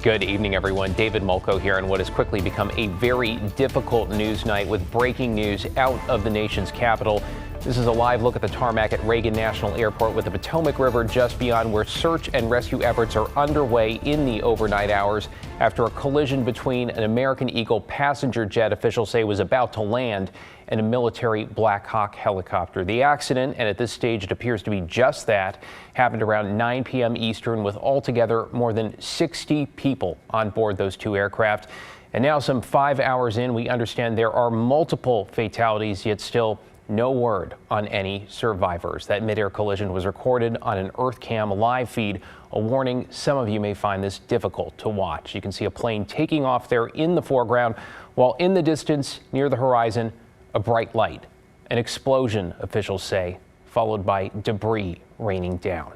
Good evening, everyone. David Mulco here on what has quickly become a very difficult news night with breaking news out of the nation's capital. This is a live look at the tarmac at Reagan National Airport with the Potomac River just beyond, where search and rescue efforts are underway in the overnight hours after a collision between an American Eagle passenger jet officials say was about to land and a military Black Hawk helicopter. The accident, and at this stage it appears to be just that, happened around 9 p.m. Eastern with altogether more than 60 people on board those two aircraft. And now, some 5 hours in, we understand there are multiple fatalities, yet still no word on any survivors. That midair collision was recorded on an EarthCam live feed. A warning, some of you may find this difficult to watch. You can see a plane taking off there in the foreground, while in the distance near the horizon, a bright light. An explosion, officials say, followed by debris raining down.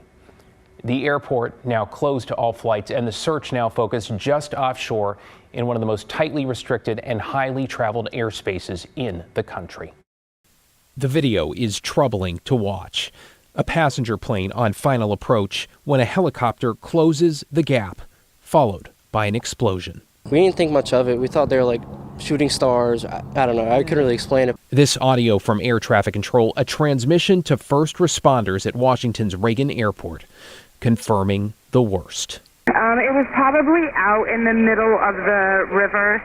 The airport now closed to all flights, and the search now focused just offshore in one of the most tightly restricted and highly traveled airspaces in the country. The video is troubling to watch. A passenger plane on final approach when a helicopter closes the gap, followed by an explosion. We didn't think much of it. We thought they were like shooting stars. I don't know. I couldn't really explain it. This audio from air traffic control, a transmission to first responders at Washington's Reagan Airport, confirming the worst. It was probably out in the middle of the river.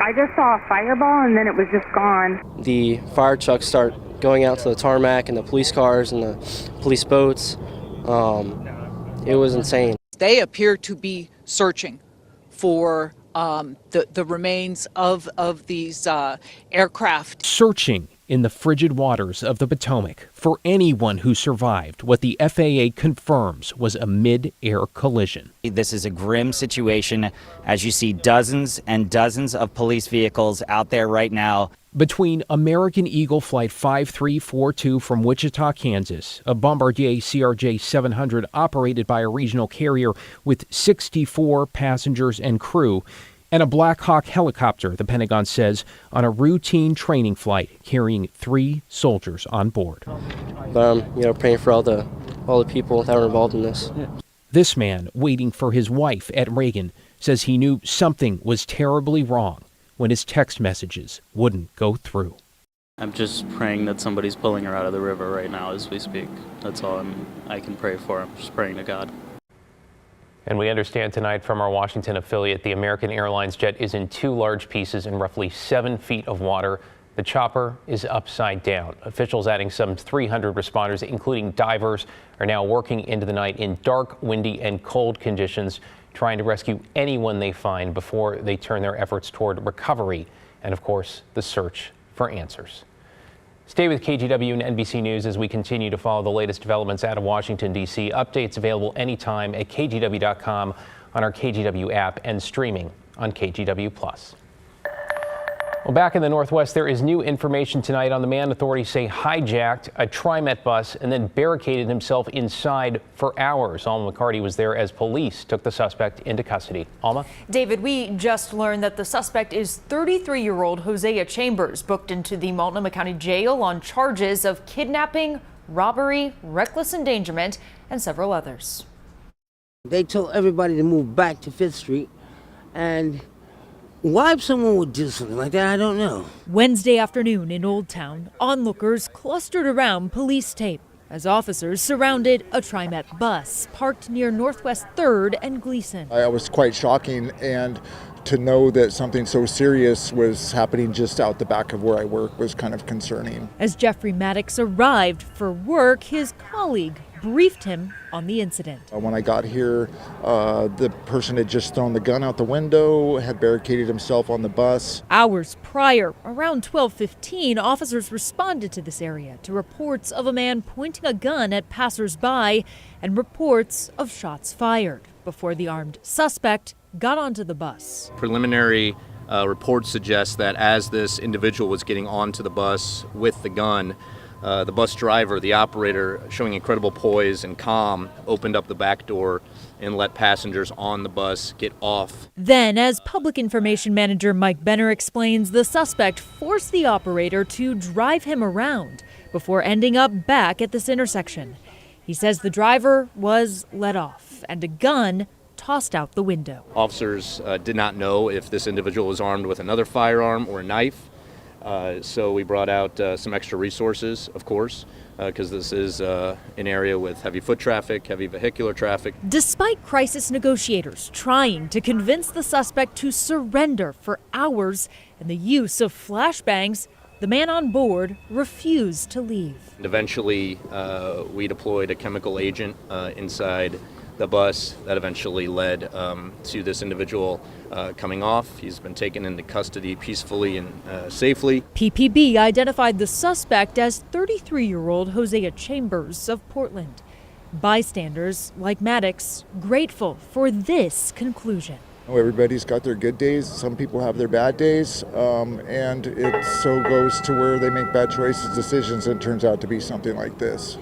I just saw a fireball and then it was just gone. The fire trucks start going out to the tarmac and the police cars and the police boats. It was insane. They appear to be searching for the remains of these aircraft. Searching in the frigid waters of the Potomac for anyone who survived what the FAA confirms was a mid-air collision. This is a grim situation, as you see dozens and dozens of police vehicles out there right now. Between American Eagle Flight 5342 from Wichita, Kansas, a Bombardier CRJ-700 operated by a regional carrier with 64 passengers and crew, and a Black Hawk helicopter, the Pentagon says, on a routine training flight carrying 3 soldiers on board. But I'm, praying for all the people that were involved in this. This man, waiting for his wife at Reagan, says he knew something was terribly wrong when his text messages wouldn't go through. I'm just praying that somebody's pulling her out of the river right now as we speak. That's all I can pray for. I'm just praying to God. And we understand tonight from our Washington affiliate, the American Airlines jet is in 2 large pieces in roughly 7 feet of water. The chopper is upside down. Officials adding some 300 responders, including divers, are now working into the night in dark, windy, and cold conditions, trying to rescue anyone they find before they turn their efforts toward recovery and, of course, the search for answers. Stay with KGW and NBC News as we continue to follow the latest developments out of Washington, D.C. Updates available anytime at KGW.com, on our KGW app, and streaming on KGW+. Well, back in the Northwest, there is new information tonight on the man authorities say hijacked a Triet bus and then barricaded himself inside for hours. Alma McCarty was there as police took the suspect into custody. Alma? David, we just learned that the suspect is 33-year-old Hosea Chambers, booked into the Multnomah County Jail on charges of kidnapping, robbery, reckless endangerment, and several others. They told everybody to move back to 5th Street, and why someone would do something like that, I don't know. Wednesday afternoon in Old Town, onlookers clustered around police tape as officers surrounded a Triet bus parked near Northwest 3rd and Gleason. I was quite shocking, and to know that something so serious was happening just out the back of where I work was kind of concerning. As Jeffrey Maddox arrived for work, his colleague briefed him on the incident. When I got here, the person had just thrown the gun out the window, had barricaded himself on the bus. Hours prior, around 12:15, officers responded to this area to reports of a man pointing a gun at passersby and reports of shots fired before the armed suspect got onto the bus. Preliminary reports suggest that as this individual was getting onto the bus with the gun, the bus driver, the operator, showing incredible poise and calm, opened up the back door and let passengers on the bus get off. Then, as Public Information Manager Mike Benner explains, the suspect forced the operator to drive him around before ending up back at this intersection. He says the driver was let off and a gun tossed out the window. Officers did not know if this individual was armed with another firearm or a knife. So we brought out some extra resources, of course, because this is an area with heavy foot traffic, heavy vehicular traffic. Despite crisis negotiators trying to convince the suspect to surrender for hours and the use of flashbangs, the man on board refused to leave. And eventually, we deployed a chemical agent inside the bus that eventually led to this individual coming off. He's been taken into custody peacefully and safely. PPB identified the suspect as 33-year-old Hosea Chambers of Portland. Bystanders, like Maddox, grateful for this conclusion. Everybody's got their good days. Some people have their bad days, and it so goes to where they make bad choices, decisions, and it turns out to be something like this.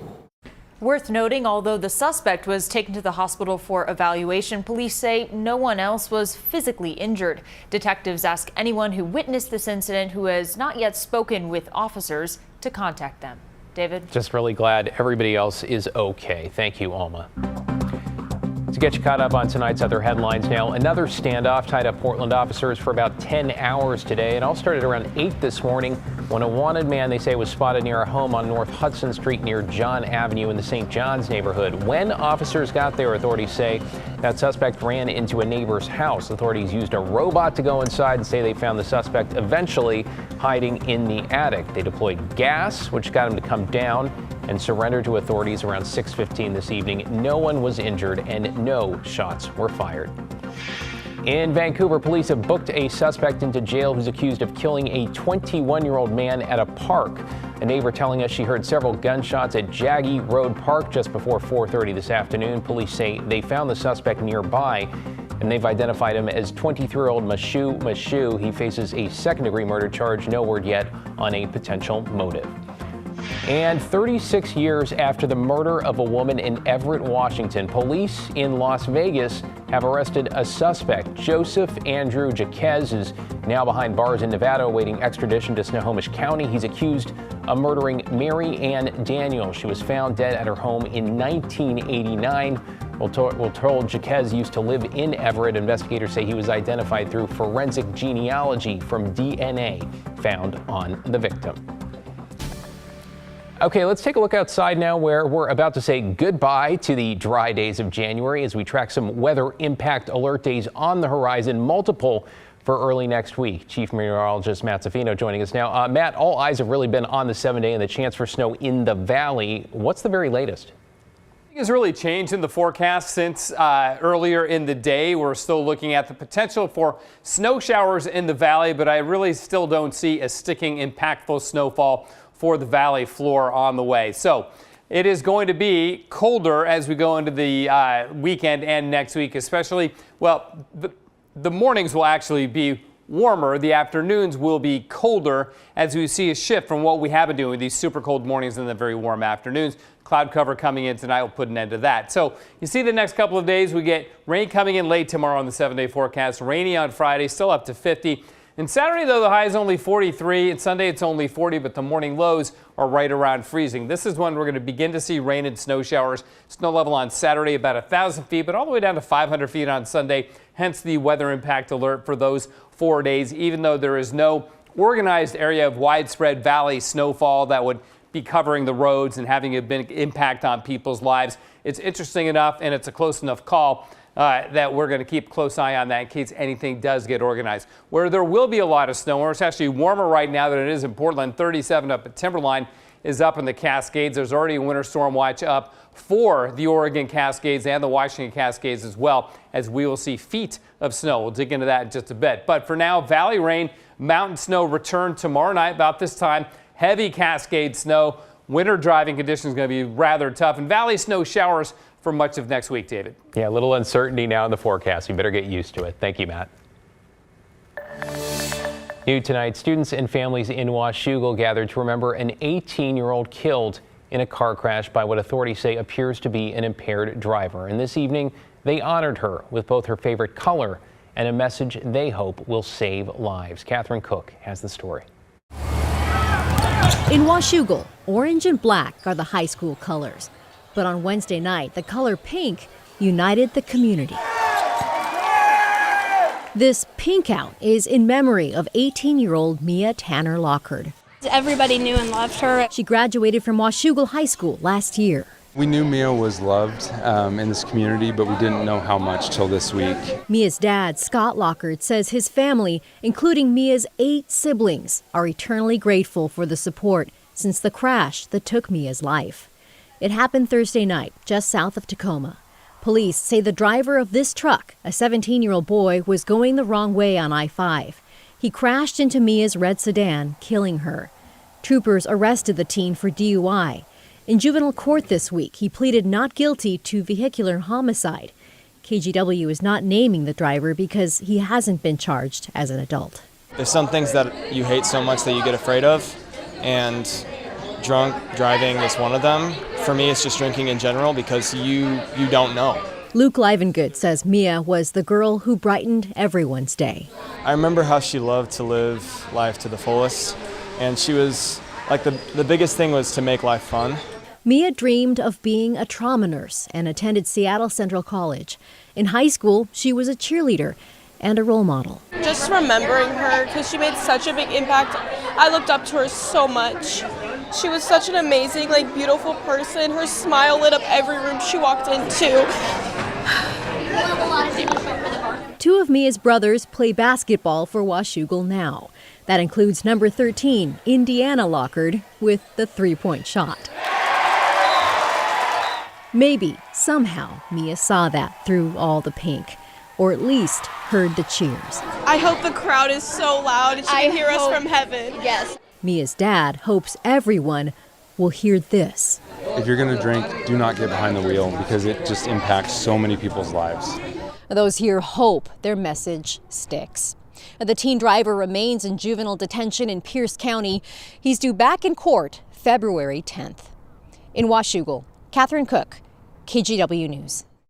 Worth noting, although the suspect was taken to the hospital for evaluation, police say no one else was physically injured. Detectives ask anyone who witnessed this incident who has not yet spoken with officers to contact them. David? Just really glad everybody else is okay. Thank you, Alma. To get you caught up on tonight's other headlines now, another standoff tied up Portland officers for about 10 hours today. It all started around 8 this morning when a wanted man, they say, was spotted near a home on North Hudson Street near John Avenue in the St. John's neighborhood. When officers got there, authorities say that suspect ran into a neighbor's house. Authorities used a robot to go inside and say they found the suspect eventually hiding in the attic. They deployed gas, which got him to come down and surrendered to authorities around 6:15 this evening. No one was injured and no shots were fired. In Vancouver, police have booked a suspect into jail who's accused of killing a 21-year-old man at a park. A neighbor telling us she heard several gunshots at Jaggy Road Park just before 4:30 this afternoon. Police say they found the suspect nearby and they've identified him as 23-year-old Mashu. He faces a second-degree murder charge. No word yet on a potential motive. And 36 years after the murder of a woman in Everett, Washington, police in Las Vegas have arrested a suspect. Joseph Andrew Jaquez is now behind bars in Nevada awaiting extradition to Snohomish County. He's accused of murdering Mary Ann Daniels. She was found dead at her home in 1989. We're told Jaquez used to live in Everett. Investigators say he was identified through forensic genealogy from DNA found on the victim. Okay, let's take a look outside now where we're about to say goodbye to the dry days of January as we track some weather impact alert days on the horizon, multiple for early next week. Chief Meteorologist Matt Zaffino joining us now. Matt, all eyes have really been on the 7-day and the chance for snow in the valley. What's the very latest? Nothing has really changed in the forecast since earlier in the day. We're still looking at the potential for snow showers in the valley, but I really still don't see a sticking, impactful snowfall for the valley floor on the way. So it is going to be colder as we go into the weekend and next week, especially, well, the mornings will actually be warmer. The afternoons will be colder as we see a shift from what we have been doing, these super cold mornings and the very warm afternoons. Cloud cover coming in tonight will put an end to that. So you see the next couple of days, we get rain coming in late tomorrow on the 7-day forecast, rainy on Friday, still up to 50. And Saturday, though, the high is only 43, and Sunday it's only 40, but the morning lows are right around freezing. This is when we're going to begin to see rain and snow showers. Snow level on Saturday about 1,000 feet, but all the way down to 500 feet on Sunday, hence the weather impact alert for those 4 days, even though there is no organized area of widespread valley snowfall that would be covering the roads and having a big impact on people's lives. It's interesting enough, and it's a close enough call that we're going to keep a close eye on that in case anything does get organized. Where there will be a lot of snow, or it's actually warmer right now than it is in Portland, 37 up at Timberline is up in the Cascades. There's already a winter storm watch up for the Oregon Cascades and the Washington Cascades as well, as we will see feet of snow. We'll dig into that in just a bit. But for now, valley rain, mountain snow return tomorrow night about this time. Heavy Cascade snow. Winter driving conditions going to be rather tough, and valley snow showers for much of next week, David. Yeah, a little uncertainty now in the forecast. You better get used to it. Thank you, Matt. New tonight, students and families in Washougal gathered to remember an 18-year-old killed in a car crash by what authorities say appears to be an impaired driver. And this evening, they honored her with both her favorite color and a message they hope will save lives. Catherine Cook has the story. In Washougal, orange and black are the high school colors. But on Wednesday night, the color pink united the community. This pink out is in memory of 18-year-old Mia Lockard. Everybody knew and loved her. She graduated from Washougal High School last year. We knew Mia was loved in this community, but we didn't know how much till this week. Mia's dad, Scott Lockard, says his family, including Mia's 8 siblings, are eternally grateful for the support since the crash that took Mia's life. It happened Thursday night, just south of Tacoma. Police say the driver of this truck, a 17-year-old boy, was going the wrong way on I-5. He crashed into Mia's red sedan, killing her. Troopers arrested the teen for DUI. In juvenile court this week, he pleaded not guilty to vehicular homicide. KGW is not naming the driver because he hasn't been charged as an adult. There's some things that you hate so much that you get afraid of, and drunk driving is one of them. For me, it's just drinking in general because you don't know. Luke Livengood says Mia was the girl who brightened everyone's day. I remember how she loved to live life to the fullest, and she was like the biggest thing was to make life fun. Mia dreamed of being a trauma nurse and attended Seattle Central College. In high school, she was a cheerleader and a role model. Just remembering her, because she made such a big impact. I looked up to her so much. She was such an amazing, beautiful person. Her smile lit up every room she walked into. 2 of Mia's brothers play basketball for Washougal now. That includes number 13, Indiana Lockard, with the 3-point shot. Maybe, somehow, Mia saw that through all the pink, or at least heard the cheers. I hope the crowd is so loud and she can hear us from heaven. Yes. Mia's dad hopes everyone will hear this. If you're going to drink, do not get behind the wheel because it just impacts so many people's lives. Those here hope their message sticks. The teen driver remains in juvenile detention in Pierce County. He's due back in court February 10th. In Washougal, Catherine Cook, KGW News.